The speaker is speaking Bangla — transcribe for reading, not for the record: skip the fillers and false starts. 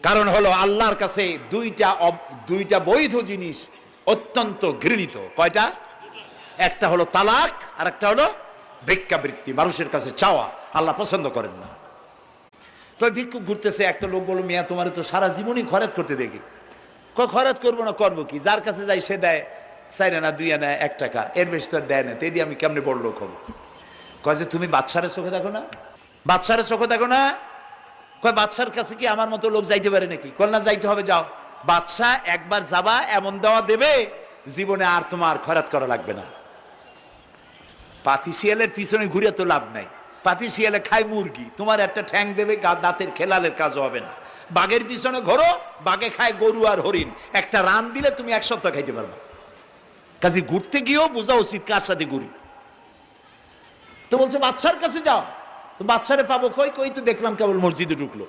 কারণ হলো আল্লাহর কাছে দুইটা বৈধ জিনিস অত্যন্ত ঘৃণিত। কয়টা? একটা হলো তালাক, আর একটা হলো ভিক্ষাবৃত্তি, মানুষের কাছে চাওয়া। আল্লাহ পছন্দ করেন না। তো ভিক্ষুক ঘুরতেছে, একটা লোক বলল, মিয়া তোমার তো সারা জীবনই খরচ করতে দেখি। খরচ করবো না, করবো কি? যার কাছে যাই সে দেয় 4 আনা 2 আনা 1 টাকা, এর বেশি তো আর দেয় না। তো দিয়ে আমি কেমনে বড় লোক হবো? কয় যে তুমি বাদশারে চোখে দেখো না, বাদশারে চোখে দেখো না। কয় বাদশার কাছে কি আমার মতো লোক যাইতে পারে নাকি? কল না, যাইতে হবে, যাও। বাদশা একবার যাবা, এমন দেওয়া দেবে জীবনে আর তোমার খরচ করা লাগবে না। পাতি শিয়ালের পিছনে ঘুরে তো লাভ নাই। পাতি শিয়ালে খায় মুরগি, তোমার একটা ঠ্যাং দেবে, দাঁতের খেলালের কাজও হবে না। বাঘের পিছনে ঘোরো, বাঘে খায় গরু আর হরিণ, একটা রান দিলে তুমি 1 সপ্তাহ খাইতে পারবা। কাজে ঘুরতে গিয়েও বোঝা উচিত কার সাথে ঘুরি। তো বলছে বাদশার কাছে যাও। তো বাদশারে পাবো কই? কই তো দেখলাম কেবল মসজিদে ঢুকলো।